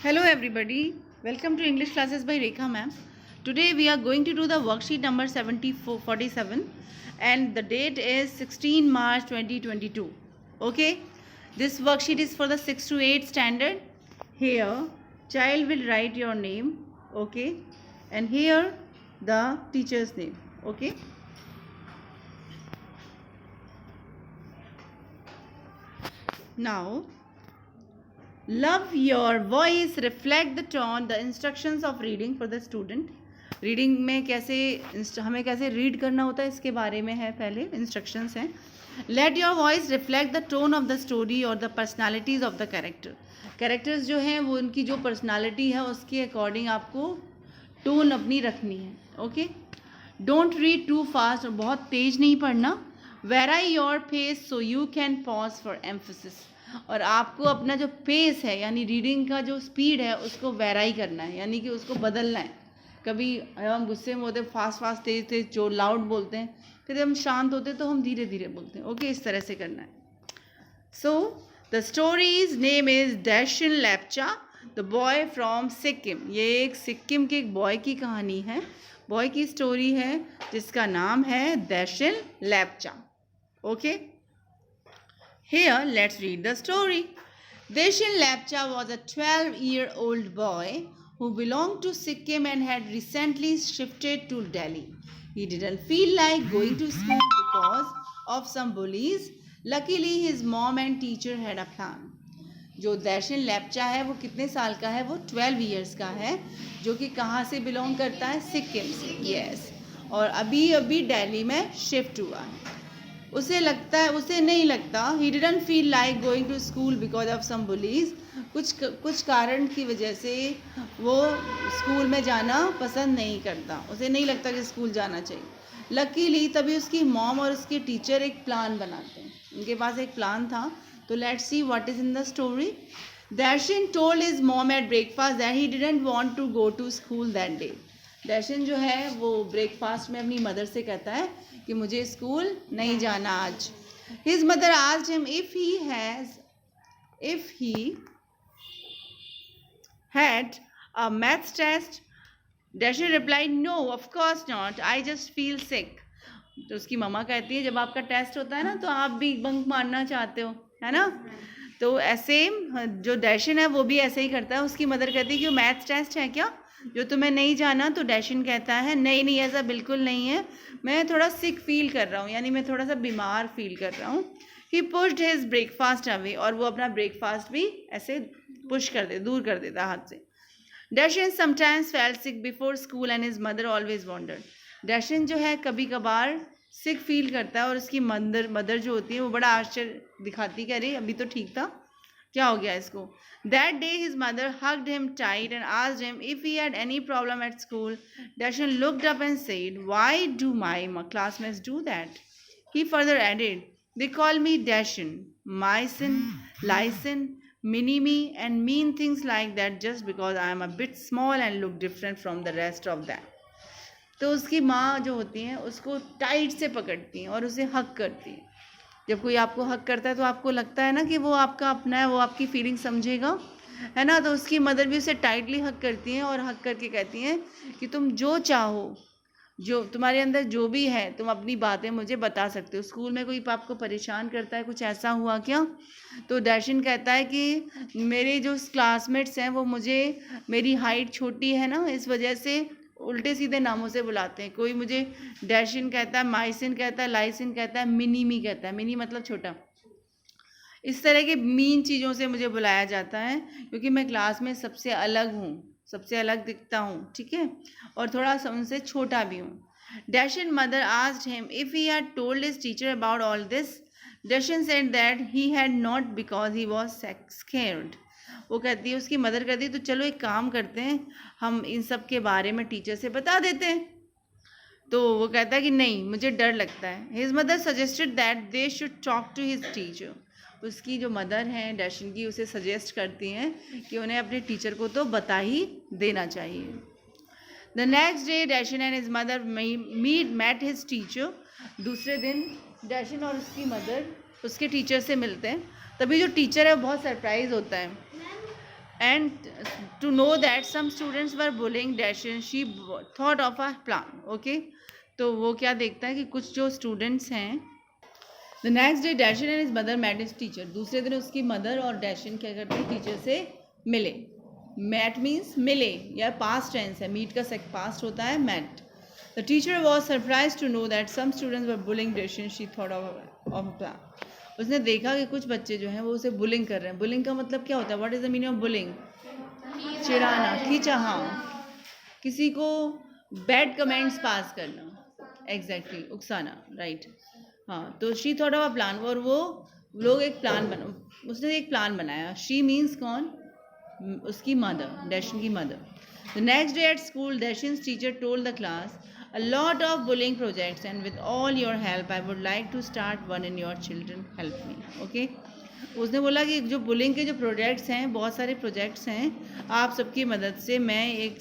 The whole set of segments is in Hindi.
Hello everybody, welcome to English classes by Rekha ma'am. Today we are going to do the worksheet number 47 and the date is 16 March 2022. Okay, this worksheet is for the 6 to 8 standard. Here child will write your name, okay, and here the teacher's name, okay. Now love your voice, reflect the tone, the instructions of reading for the student. Reading में कैसे हमें कैसे रीड करना होता है इसके बारे में है, पहले इंस्ट्रक्शंस हैं. Let your voice reflect the tone of the story और the personalities of the character. Characters जो हैं वो उनकी जो पर्सनालिटी है उसके अकॉर्डिंग आपको टोन अपनी रखनी है. Okay, don't read too fast, बहुत तेज नहीं पढ़ना. Vary your pace so you can pause for emphasis. और आपको अपना जो पेस है यानी रीडिंग का जो स्पीड है उसको वेराई करना है, यानी कि उसको बदलना है. कभी हम गुस्से में होते फास्ट तेज तेज जो लाउड बोलते हैं, फिर हम शांत होते तो हम धीरे धीरे बोलते हैं. ओके, इस तरह से करना है. So the story's name is Dashin Lepcha the boy from Sikkim. ये एक सिक्किम के एक बॉय की कहानी है, बॉय की स्टोरी है जिसका नाम है Dashin Lepcha. Okay, here let's read the story. Deshin Lepcha was a 12-year-old boy who belonged to Sikkim and had recently shifted to Delhi. He didn't feel like going to school because of some bullies. Luckily his mom and teacher had a plan. जो दैशिन लेप्चा है वो कितने साल का है? वो 12 ईयर्स का है, जो कि कहाँ से बिलोंग करता है? सिक्किम से. यस, और अभी अभी दिल्ली में शिफ्ट हुआ है. उसे नहीं लगता, he didn't feel like going to school because of some bullies. कुछ कारण की वजह से वो स्कूल में जाना पसंद नहीं करता, उसे नहीं लगता कि स्कूल जाना चाहिए. लकीली तभी उसकी मॉम और उसके टीचर एक प्लान बनाते हैं, उनके पास एक प्लान था. तो let's see what is in the story. Dashin told his mom at breakfast that he didn't want to go to school that day. Dashin जो है वो ब्रेकफास्ट में अपनी मदर से कहता है कि मुझे स्कूल नहीं जाना आज. His mother asked him if he had a maths test. Dashin replied no of course not, I just feel sick. तो उसकी मम्मा कहती है जब आपका टेस्ट होता है ना तो आप भी बंक मारना चाहते हो, है ना. तो ऐसे जो डैशिन है वो भी ऐसे ही करता है. उसकी मदर कहती है कि मैथ्स टेस्ट है क्या जो तुम्हें नहीं जाना? तो डैशिन कहता है नहीं ऐसा बिल्कुल नहीं है, मैं थोड़ा सिक फील कर रहा हूँ, यानी मैं थोड़ा सा बीमार फील कर रहा हूँ. ही पुश्ड हिज ब्रेकफास्ट अवे, और वो अपना ब्रेकफास्ट भी ऐसे दूर कर देता हाथ से. Dashin sometimes felt sick before school and his mother always wondered. Dashin जो है कभी कभार सिक फील करता है और उसकी मदर जो होती है वो बड़ा आश्चर्य दिखाती कि अरे अभी तो ठीक था, क्या हो गया इसको. That day his mother hugged him tight and asked him if he had any problem at school. Dashin looked up and said, why do my classmates do that? He further added, they call me Dashin, Mycin, Lysin, Mini-me and mean things like that just because I am a bit small and look different from the rest of them. तो उसकी माँ जो होती हैं उसको टाइट से पकड़ती हैं और उसे हक करती हैं. जब कोई आपको हक करता है तो आपको लगता है ना कि वो आपका अपना है, वो आपकी फीलिंग समझेगा, है ना. तो उसकी मदर भी उसे टाइटली हक करती हैं और हक करके कहती हैं कि तुम जो चाहो, जो तुम्हारे अंदर जो भी है तुम अपनी बातें मुझे बता सकते हो. स्कूल में कोई आपको परेशान करता है, कुछ ऐसा हुआ क्या? तो डैशिन कहता है कि मेरे जो क्लासमेट्स हैं वो मुझे, मेरी हाइट छोटी है ना, इस वजह से उल्टे सीधे नामों से बुलाते हैं. कोई मुझे डैशिन कहता है, माइसिन कहता है, लाइसिन कहता है, मिनी कहता है, मिनी मतलब छोटा. इस तरह के मीन चीज़ों से मुझे बुलाया जाता है क्योंकि मैं क्लास में सबसे अलग हूँ, सबसे अलग दिखता हूँ, ठीक है, और थोड़ा सा उनसे छोटा भी हूँ. Dashin mother asked him if he had told his teacher about all this. Dashin said that he had not because he was scared. वो कहती है, उसकी मदर कहती है तो चलो एक काम करते हैं, हम इन सब के बारे में टीचर से बता देते हैं. तो वो कहता है कि नहीं मुझे डर लगता है. His mother suggested that they should talk to his teacher. उसकी जो मदर हैं डैशिन की, उसे सजेस्ट करती हैं कि उन्हें अपने टीचर को तो बता ही देना चाहिए. The next day Dashin and his mother met his teacher. दूसरे दिन डैशिन और उसकी मदर उसके टीचर से मिलते हैं. तभी जो टीचर है वो बहुत सरप्राइज होता है and to know that some students were bullying Dashan, she thought of a plan. Okay, तो वो क्या देखता है कि कुछ जो स्टूडेंट्स हैं, the next day Dashan and his mother met his teacher, दूसरे दिन उसकी मदर और डैशन क्या करते हैं, टीचर से मिले. मैट मीन्स मिले, या पास्ट टेंस है, मीट का पास्ट होता है met. The teacher was surprise to know that some students were bullying Dashan, she thought of a plan. उसने देखा कि कुछ बच्चे जो हैं वो उसे बुलिंग कर रहे हैं. बुलिंग का मतलब क्या होता है, what is the meaning of bullying? चिढ़ाना, खींचा, हाँ, किसी को बैड कमेंट्स पास करना, एग्जैक्टली, उकसाना, राइट. हाँ, तो she thought of a plan, और वो लोग एक प्लान उसने एक प्लान बनाया. शी मीन्स कौन? उसकी मदर, डैशन की मदर. The next day at school Dashan's teacher told the class, a lot of bullying projects and with all your help I would like to start one in your children, help me. Okay, उसने बोला कि जो बुलिंग के जो प्रोजेक्ट्स हैं, बहुत सारे प्रोजेक्ट्स हैं, आप सबकी मदद से मैं एक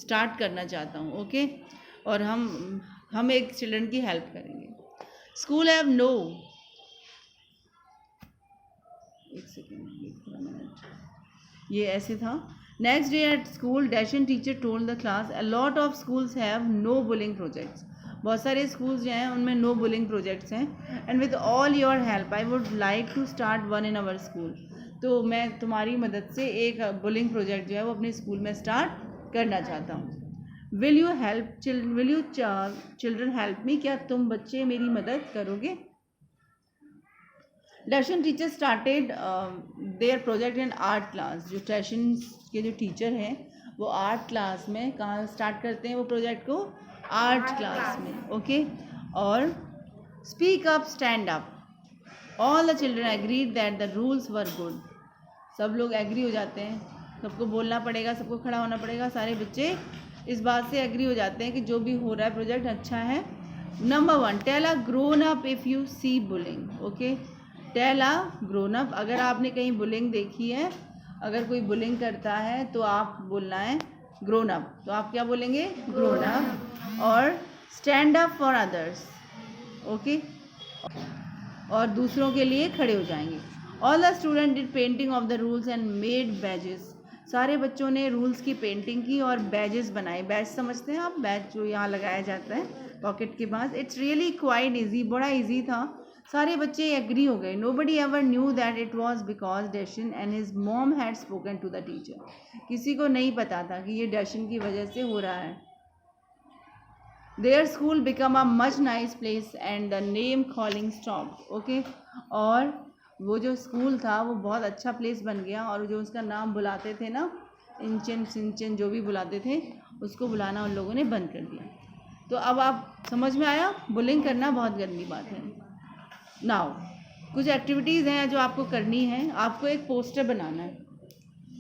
स्टार्ट करना चाहता हूँ. ओके, और हम एक चिल्ड्रन की हेल्प करेंगे. स्कूल हैव नो, एक सेकेंड, ये ऐसे था. Next day at school Dashan teacher told the class, a lot of schools have no bullying projects, बहुत सारे स्कूल्स जो हैं उनमें नो बुलिंग प्रोजेक्ट्स हैं. And with all your help I would like to start one in our school, तो मैं तुम्हारी मदद से एक बुलिंग प्रोजेक्ट जो है वो अपने स्कूल में स्टार्ट करना चाहता हूँ. Will you children help me, क्या तुम बच्चे मेरी मदद करोगे? Dashan teacher started their project in art class. जो डैशन के जो टीचर हैं वो आर्ट क्लास में, कहाँ स्टार्ट करते हैं वो प्रोजेक्ट को? आर्ट क्लास में. ओके, और speak up, stand up. All the children agreed that the rules were good. सब लोग एग्री हो जाते हैं, सबको बोलना पड़ेगा, सबको खड़ा होना पड़ेगा. सारे बच्चे इस बात से एग्री हो जाते हैं कि जो भी हो रहा है प्रोजेक्ट अच्छा है. Number 1, tell a grown up if you see bullying. Okay, tell a grown up, अगर आपने कहीं बुलिंग देखी है, अगर कोई बुलिंग करता है तो आप बोलना है ग्रोन अप. तो आप क्या बोलेंगे? Grown up. और stand up for others. Okay, और दूसरों के लिए खड़े हो जाएंगे. All the student did painting of the rules and made badges. सारे बच्चों ने रूल्स की पेंटिंग की और बैजेस बनाए. बैज समझते हैं आप? बैज जो यहाँ लगाया जाता है पॉकेट के पास. इट्स रियली क्वाइट ईजी, बड़ा ईजी था. सारे बच्चे एग्री हो गए. Nobody ever knew that it was because Dashan and his mom had spoken to the teacher. किसी को नहीं पता था कि ये डैशन की वजह से हो रहा है. Their school become a much nice place and the name calling stop. Okay, और वो जो स्कूल था वो बहुत अच्छा प्लेस बन गया, और जो उसका नाम बुलाते थे ना, इंचन सिंचन जो भी बुलाते थे, उसको बुलाना उन लोगों ने बंद कर दिया. तो अब आप समझ में आया, बुलिंग करना बहुत गंदी बात है. नाउ कुछ एक्टिविटीज़ हैं जो आपको करनी है. आपको एक पोस्टर बनाना है,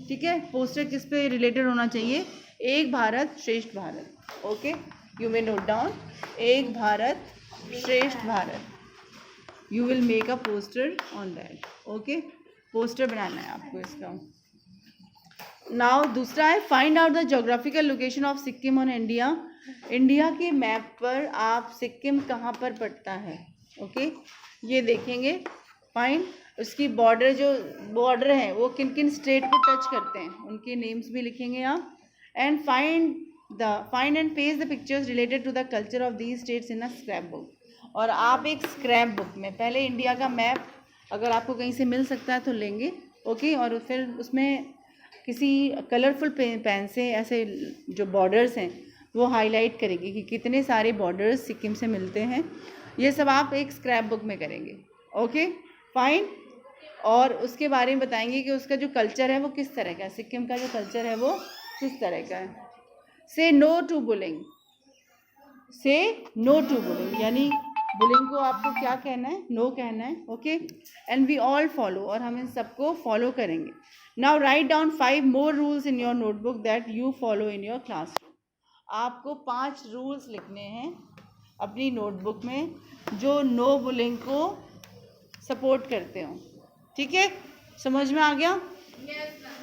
ठीक है? पोस्टर किस पे रिलेटेड होना चाहिए? Ek Bharat Shreshtha Bharat. Okay, you may note down, Ek Bharat Shreshtha Bharat. You will make a poster on that. Okay, poster बनाना है आपको इसका. नाउ दूसरा है, find out the geographical location of Sikkim on India. India के मैप पर आप सिक्किम कहाँ पर पड़ता है? ओके, ये देखेंगे. फाइंड उसकी बॉर्डर, जो बॉर्डर है वो किन किन स्टेट को टच करते हैं, उनके नेम्स भी लिखेंगे आप. And find and paste the pictures related to the culture of these states in a scrapbook. और आप एक स्क्रैप बुक में पहले इंडिया का मैप अगर आपको कहीं से मिल सकता है तो लेंगे. ओके, और फिर उसमें किसी कलरफुल पेन से ऐसे जो बॉर्डर्स हैं वो हाईलाइट करेंगे कि कितने सारे बॉर्डर्स सिक्किम से मिलते हैं. ये सब आप एक स्क्रैप बुक में करेंगे. Okay, fine. और उसके बारे में बताएंगे कि उसका जो कल्चर है वो किस तरह का है, सिक्किम का जो कल्चर है वो किस तरह का है. Say no to bullying. Say no to bullying यानी बुलिंग को आपको क्या कहना है? नो कहना है. Okay, and we all follow, और हम इन सबको फॉलो करेंगे. Now write down 5 more rules in your notebook that you follow in your classroom. आपको 5 रूल्स लिखने हैं अपनी नोटबुक में जो नो बुलिंग को सपोर्ट करते हो. ठीक है, समझ में आ गया?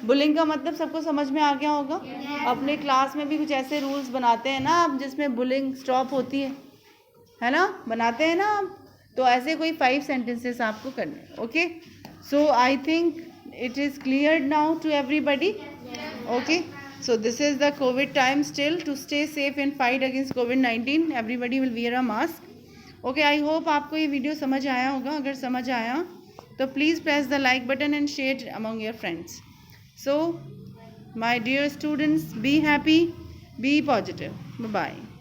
बुलिंग का मतलब सबको समझ में आ गया होगा. अपने क्लास में भी कुछ ऐसे रूल्स बनाते हैं ना आप जिसमें बुलिंग स्टॉप होती है ना? बनाते हैं ना आप. तो ऐसे कोई 5 सेंटेंसेस आपको करने. Okay, so I think it is cleared now to everybody? Okay, so this is the COVID time. Still, to stay safe and fight against COVID-19, everybody will wear a mask. Okay, I hope आपको ये वीडियो समझ आया होगा. अगर समझ आया तो please press the like button and share it among your friends. So my dear students, be happy, be positive. Bye bye.